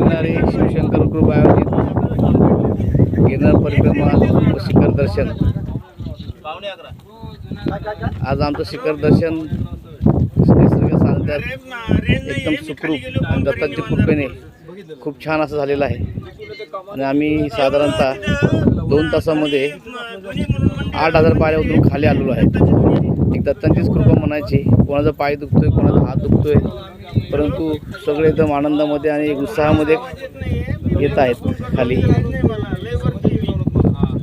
Girnare Shivshankar group आयोजित गिरनार परिक्रमा व शिखर दर्शन। आज आमचं शिखर दर्शन निसर्ग सानिध्यात एकदम सुखरूप आणि दत्ताच्या कृपेने खूप छान असं झालेलं आहे आणि आम्ही साधारणतः 2 तासामध्ये 8,000 पायऱ्या उतरून खाली आलेलो आहे। एक दत्तांचीच कृपा म्हणायची। कोणाचा पाय दुखतोय, कोणाचा हात दुखतोय, परंतु सगळे एकदम आनंदामध्ये आणि उत्साहामध्ये येत आहेत खाली।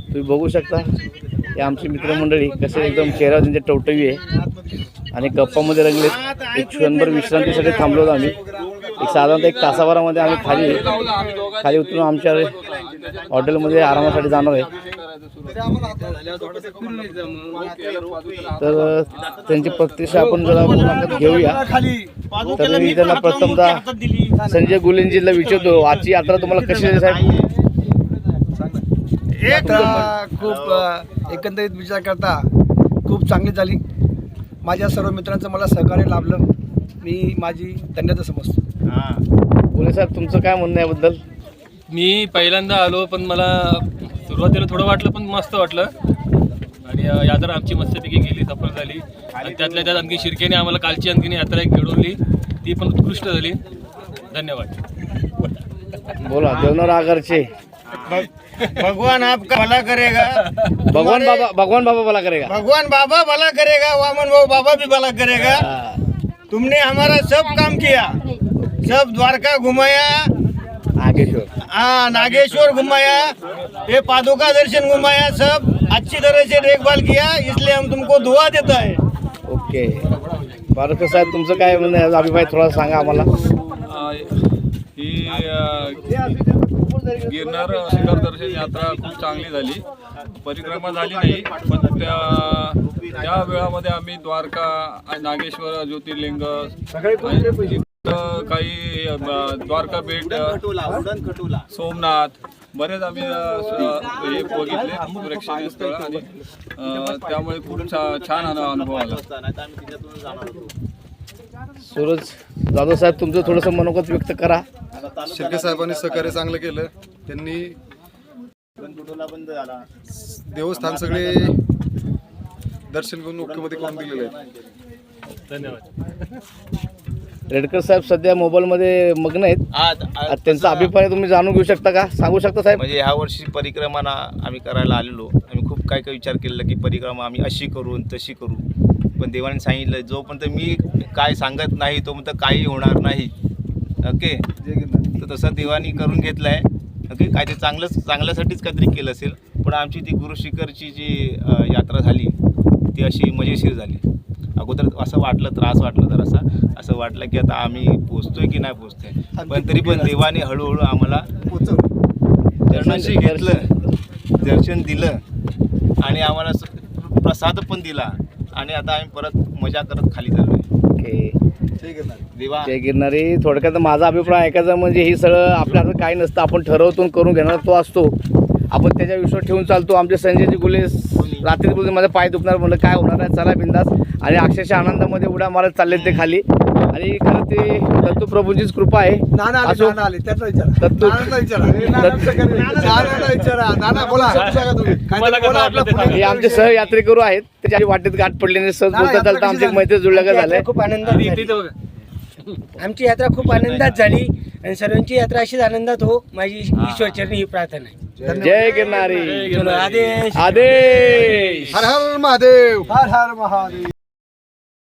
तुम्ही बघू शकता हे आमची मित्रमंडळी कसे एकदम चेहऱ्यावर त्यांचे टवटवी आहे आणि गप्पामध्ये रंगलेत। एक क्षणभर विश्रांतीसाठी थांबलो होतो आम्ही। एक साधारणतः 1 तासाभरामध्ये आम्ही खाली उतरून आमच्या हॉटेलमध्ये आरामासाठी जाणार आहे। तर त्यांची प्रतिष्ठा आपण जरा मुलाखत घेऊया। तर मी त्यांना प्रथमतः संजय गुलेंजीला विचारतो, आजची यात्रा तुम्हाला कशी झाली साहेब? यात्रा खूप एकंदरीत विचार करता खूप चांगली झाली। माझ्या सर्व मित्रांचं मला सहकार्य लाभलं, मी माझी धन्यता समजतो। गुले साहेब, तुमचं काय म्हणणं आहे याबद्दल? मी पहिल्यांदा आलो, पण मला सुरुवातीला थोडं वाटलं, पण मस्त वाटलं आणि यात्रा आमची मस्तपैकी गेली, सफल झाली आणि त्यातल्या त्यात आणखी शिर्केने आम्हाला कालची आणखी यात्रा एक घडवली, ती पण उत्कृष्ट झाली। धन्यवाद। बोला देवनार आगरचे भगवान आपका भला करेगा, भगवान बाबा भला करेगा, भगवान बाबा भला करेगा, वामन भाऊ बाबा भी भला करेगा। तुमने हमारा सब काम किया, सब द्वारका घुमाया, नागेश्वर घुमाया, ये पादुका दर्शन घुमाया, सब अच्छी तरह से देखभाल किया, इसलिए हम तुमको दुआ देता है। ओके बारकर साहेब, तुमचं काय म्हणणं आहे? अभिप्राय थोडा सांगा आम्हाला। ही गिरनार शिखर दर्शन यात्रा खूप चांगली झाली। परिक्रमा झाली नाही, पण त्या वेळामध्ये आम्ही द्वारका, नागेश्वर ज्योतिर्लिंग, काही द्वारका बेट, सोमनाथ, बरेच आम्ही हे बघितले प्रेक्षणीय स्थळ आणि त्यामुळे खूप छान अनुभव आला। सूरज जाधव साहेब, तुमचं थोडंसं मनोगत व्यक्त करा। शिर्के साहेबांनी सहकार्य चांगलं केलं। त्यांनी देवस्थान सगळे दर्शन करून ओकेमध्ये करून दिलेले आहेत। धन्यवाद। रेडकर साहेब सध्या मोबाईलमध्ये मग्न आहेत, त्यांचा अभिप्राय तुम्ही जाणून घेऊ शकता का? सांगू शकता साहेब? म्हणजे ह्या वर्षी परिक्रमा आम्ही करायला आलेलो, आम्ही खूप काय विचार केलेला की परिक्रमा आम्ही अशी करू तशी करू, पण देवाने सांगितलं जोपर्यंत मी काय सांगत नाही तोपर्यंत काही होणार नाही। ओके, तर तसं देवानी करून घेतलं आहे। ओके, काय ते चांगल्यासाठीच काहीतरी केलं असेल, पण आमची ती गुरुशिखरची जी यात्रा झाली ती अशी मजेशीर झाली। अगोदर असं वाटलं, त्रास वाटलं जरासा, असं वाटलं की आता आम्ही पोचतोय की नाही पोचतोय, पण तरी पण देवाने हळूहळू आम्हाला दर्शन घेतलं, दर्शन दिलं आणि आम्हाला प्रसाद पण दिला आणि आता आम्ही परत मजा करत खाली चाललोय। ओके, देवा जय गिरणारी। थोडक्यात माझा अभिप्राय ऐकायचा म्हणजे ही सगळं आपल्या हातात काही नसतं, आपण ठरवतून करून घेणार तो असतो, आपण त्याच्या विश्वास ठेवून चालतो। आमचे संजयजी गुले रात्री बोलले माझा पाय दुखणार, म्हणलं काय होणार नाही, चला बिंदास, आणि अक्षरशः आनंदामध्ये उड्या मारत चालले ते खाली। आणि खरं ते दत्तप्रभूंचीच कृपा आहे। हे आमचे सहयात्रेकरू आहेत, त्याच्या वाटेत गाठ पडल्याने सहज बोलता चालता आमचे मैत्री जुळल्या झालंय। खूप आनंदात आमची यात्रा खूप आनंदात झाली आणि सर्वांची यात्रा अशीच आनंदात हो, माझी ईश्वरचरणी ही प्रार्थना आहे। जय गिरणारी, आदेश आदेश। हर हर महादेव, हर हर महादेव।